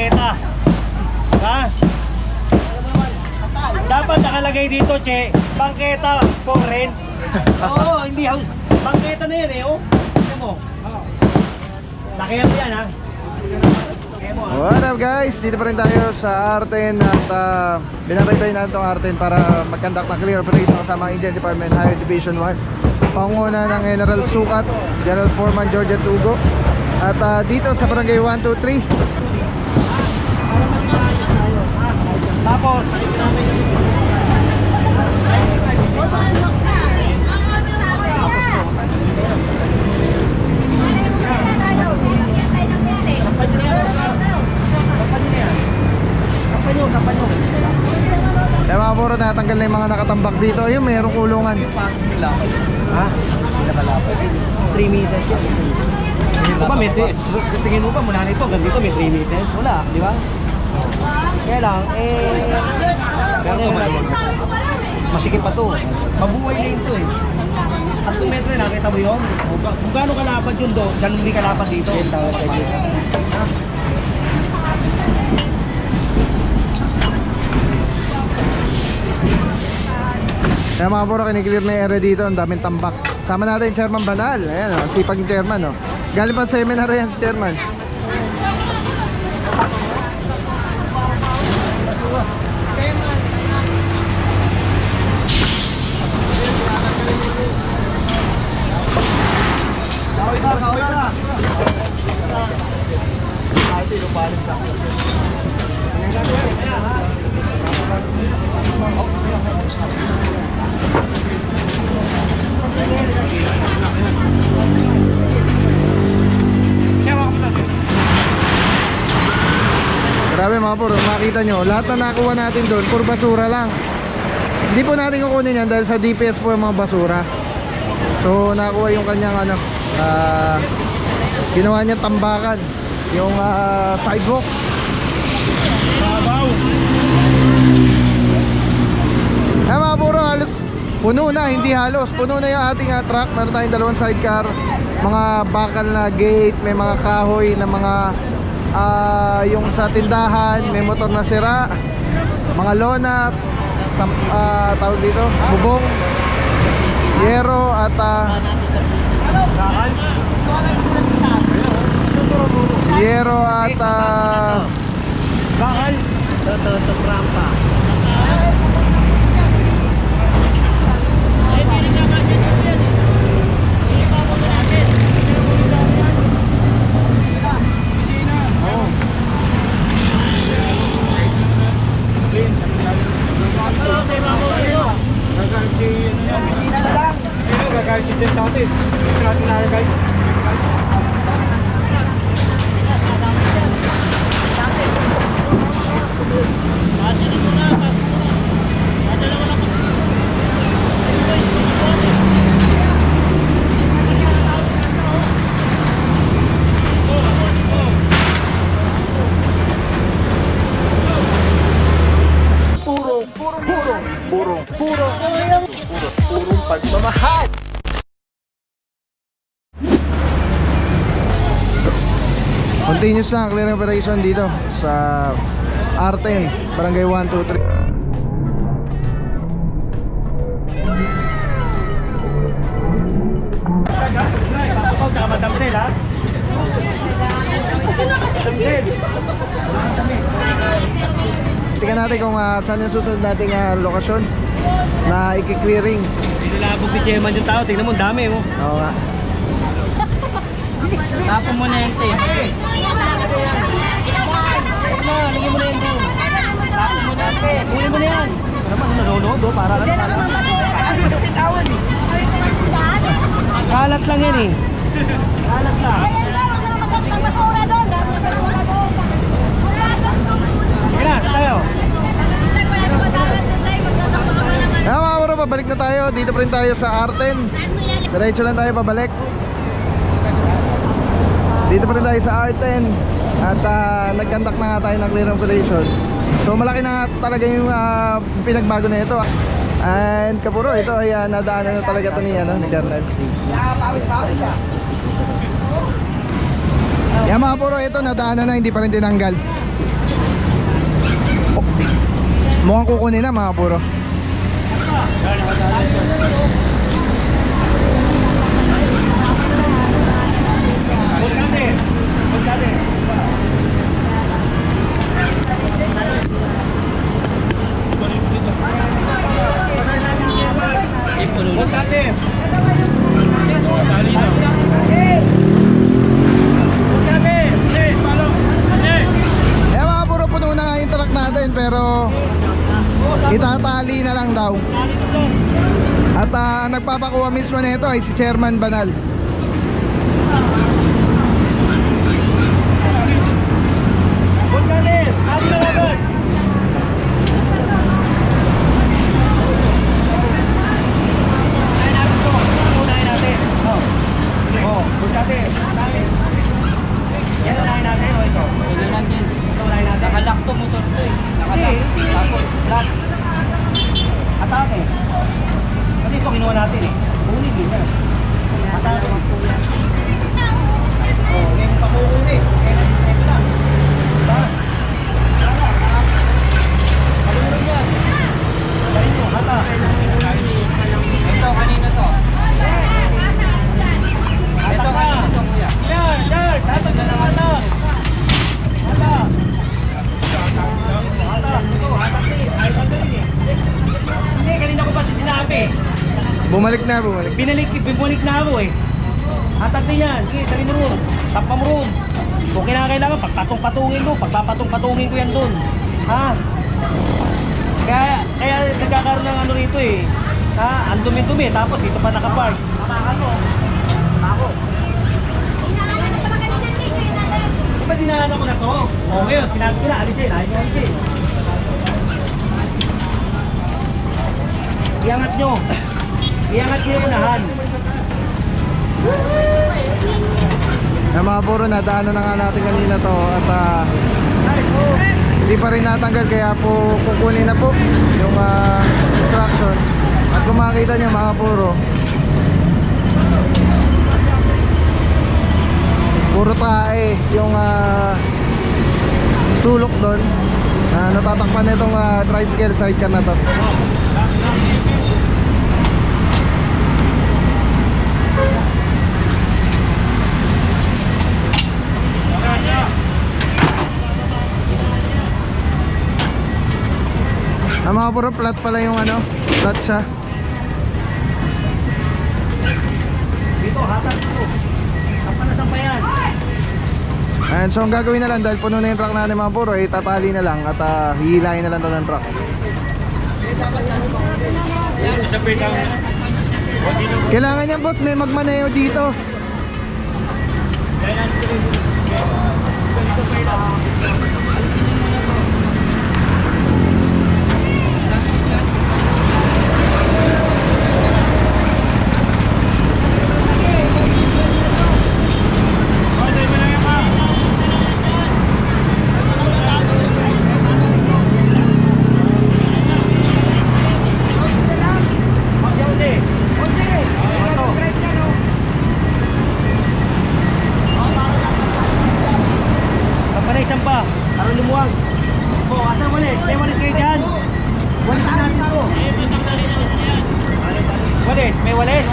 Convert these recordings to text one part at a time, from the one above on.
bangketa. Ha? Dapat nakalagay dito, che, bangketa for rent. Oo, hindi house. Bangketa na yan eh, oh. Tignan mo. Lakihan mo yan, ha? What up guys, dito pa rin tayo sa Arten at binabaybay natin itong Arten para mag-conduct ng clear operation kasama ang Indian Department Highway Division 1, panguna ng General Sukat, General Foreman Georgia Tugo. At dito sa Barangay 123. Tapos, Eh mga puro, natanggal na yung mga nakatambak dito. Ayun, mayroong kulungan. ha? 3 meters yan. Tingin mo ba may tingin mo ba mula nito hanggang dito may 3 meters? Wala, di ba? Kaya lang, masikip pa to. Mabuhay na ito eh. 3 metro na, nakita mo yun? Kung gaano kalapad yun do, ganun hindi kalapad dito. Kaya mga puro, kiniklear na yung area dito. Ang daming tambak. Sama natin yung Chairman Banal. Ayan, sipag yung Chairman. Galing pa sa seminar yan si Chairman. Grabe mga puro, makita nyo, lahat na nakuha natin doon, puro basura lang. Hindi po natin kukunin yan dahil sa DPS po yung mga basura. So nakuha yung kanyang ginawa niya tambakan, yung sidewalk. Mga puro, halos puno na, hindi halos, puno na yung ating truck. Meron tayong dalawang sidecar, mga bakal na gate, may mga kahoy na mga yung sa tindahan, may motor na sira, mga lona, tawag dito, bubong, yero at bakal. Rampa. Purong pagmamahal. Continuous na clearing operation dito sa Arten, Barangay 123. Madamsel, ha? Madamsel. Tingnan natin kung saan yung susunod nating lokasyon na i-clearing. Nilabog ni Chairman yung tao. Tingnan mo, ang dami mo. Oo nga. Tapon mo na yung tape. Lagyan mo na yung tape. Tapon mo na yung tape. Kunin mo na yan. Ano naman, nanonood o? Para lang. Kalat lang yan eh. Kalat lang. Sige na, tayo. Kaya mga bro, pabalik na tayo. Dito pa rin tayo sa Arten. Diretso lang tayo pabalik. Dito pa rin tayo sa Arten. At nag-conduct na nga tayo ng clear operation. So malaki na nga talaga yung pinagbago na ito. And kapuro, ito ay nadaanan na talaga ito ni Garnet. Yan mga puro, ito nadaanan na, hindi pa rin tinanggal. Mukhang kukunin na mga puro. Eh mga puro, puno na nga yung truck natin pero itatali na lang daw. At nagpapakuha mismo nito ay si Chairman Banal. Nakalak to motor to eh. Nakalak. Tapos flat. Atake. Kasi ito kinuha natin eh. Kunin din yan. Atake. Oh, ngayon pakukunin. Ito na. Diba? Kalunod yan. Kalunod nyo. Hata. Ito, kanina to. Ito, kanina to kuya. Yan, yan. Hata na naman na. Hata. Hindi, kanina ko pa sinabi. Bumalik na, bumalik. Bumalik na ako eh. Hatak din yan. Sige, dali mo roon. Tappa mo roon. Kung kinakailangan, pagpatong-patungin ko. Pagpapatong-patungin ko yan doon. Ha? Kaya nagkakaroon ng ano rito eh. Ha? Ang dumi-dumi. Tapos dito pa nakapark. Mamakan mo. Ako. Diba dinahan ako na to? O ngayon, sinabi ko na, alisin. Ayaw nyo alisin. Iangat nyo. Iangat nyo yung unahan. Eh mga puro, nadaanan na nga natin kanina to. At hindi pa rin natanggal, kaya po kukunin na po yung instruction. At kung makikita nyo mga puro, puro tae yung sulok doon na natatakpan na itong tricycle sidecar na to. Ang mga puro flat pala yung ano, flat siya. Dito, hatak dito. Sampa na sampa yan. And so ang gagawin na lang, dahil puno na yung truck natin mga puro, itatali na lang at hihilahin na lang to ng truck. Kailangan niyan boss, may magmaneho dito. Isang pa, para lumuwag. O, asan walis? May walis kayo dyan? Walis natin ito. Walis, may walis?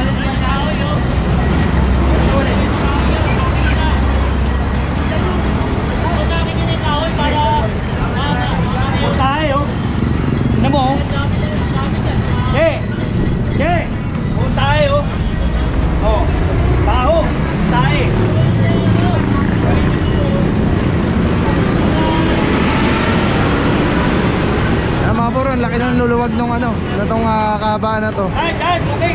Tayo. Ano mo? Tayo. Oh, taho. Tayo. Mga puro, ang laki na luluwag nung ano, na tong kahabaan na to. Ay, okay.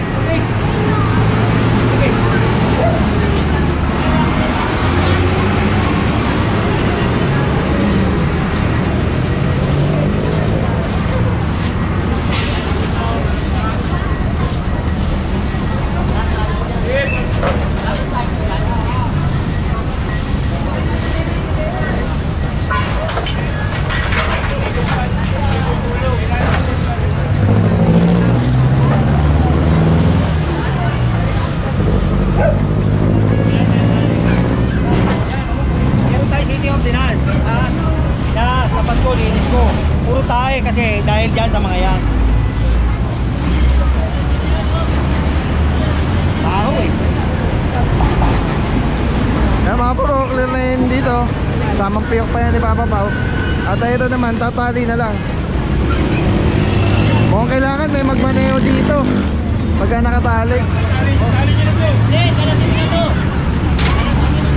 ko, linis ko. Puro tae kasi dahil dyan sa mga yan. Baho eh. Kaya mga puro, clear na yun dito. Samang piyok pa yan ni Papa Pao. At ito naman, tatali na lang. Kung kailangan may magmaneho dito pagka nakatali.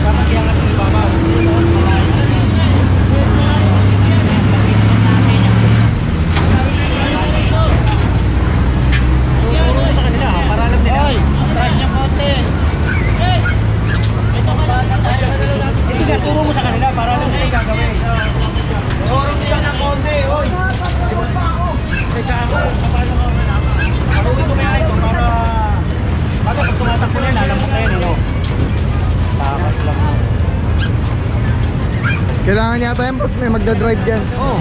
Dapat yan natin ibabaw. Turo mo sa kanila, para alam nila. Atras niya konti. Hindi ka, turo mo sa kanila para alam nila yung gagawin. Turo nila ng konti, oy. Isa ako, paano mo malaman? Turuin ko kaya ito para bago pag tumatakbo na yan, alam mo kayo, no? Takas lang mo. Kailangan yata yan, boss, may magdadrive dyan. Oo.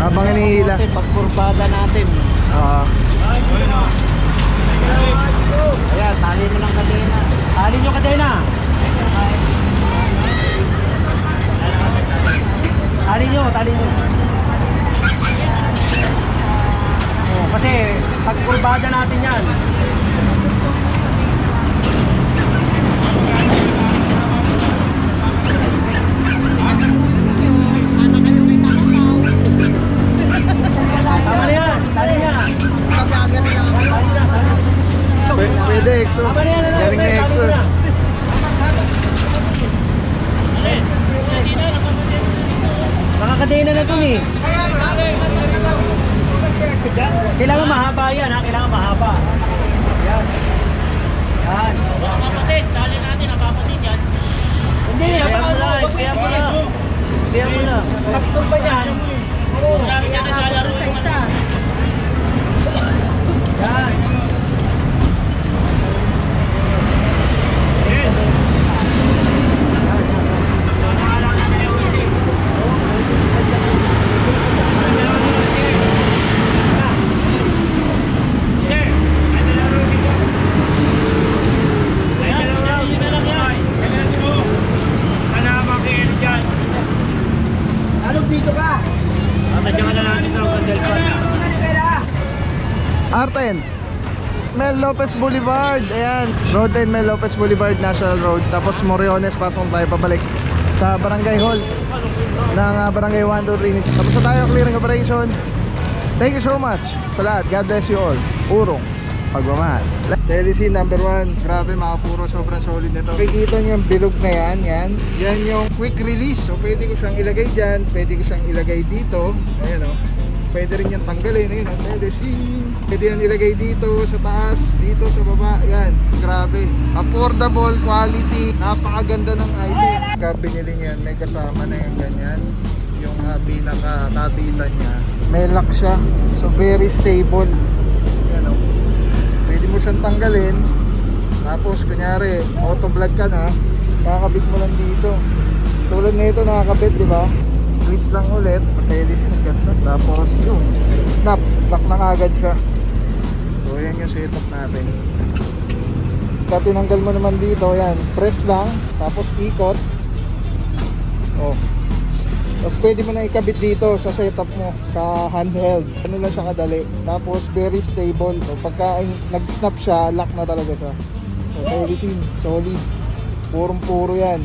Habang inihila. Pagkurbada natin. Ayan, tali mo ng kadena. Tali nyo kadena. Tali nyo, tali nyo. Oh, kasi pagkurbada natin yan. Tama na yan, tali niya. Pwede, EXO. Tama na yan, ano? Galing na EXO. Mga kadena na dun eh. Kailangan mahaba yan ha, kailangan mahaba. Yan. Yan. Kapatid, dali natin ang kapatid yan. Hindi, siya mo na. Siya mo na. Kapag pa yan. Oo. Marami siya naglalaro sa isa. Yan. R10 Mel Lopez Boulevard. Ayan, Road 10 Mel Lopez Boulevard, National Road. Tapos Moriones, pasok tayo pabalik sa Barangay Hall ng Barangay 123. Tapos na tayo clearing operation. Thank you so much sa lahat. God bless you all. Urong pagmamahal. Telecine number 1. Grabe mga puro, sobrang solid nito. Nakikita niyo yung bilog na yan. Yan yung quick release. So pwede ko siyang ilagay dyan. Pwede ko siyang ilagay dito. Ayan o. Pwede rin yan tanggalin. Ayun ang telecine. Pwede yan ilagay dito sa taas, dito sa baba. Yan, grabe. Affordable, quality. Napakaganda ng item. Pagka binili niyan, may kasama na yung ganyan. Yung pinaka-kabitan niya. May lock siya. So very stable. Yan o. Pwede mo siyang tanggalin. Tapos kunyari, auto vlog ka na, kakabit mo lang dito. Tulad na ito nakakabit, di ba? Twist lang ulit, patelis ng ganda. Tapos yun, snap, lock na agad siya. So yan yung setup natin. Pag tinanggal mo naman dito, yan, press lang, tapos ikot. Oh. Tapos pwede mo na ikabit dito sa setup mo, sa handheld. Ano lang siya kadali. Tapos very stable. So pagka nag-snap siya, lock na talaga siya. So telecine, solid. Purong-puro yan.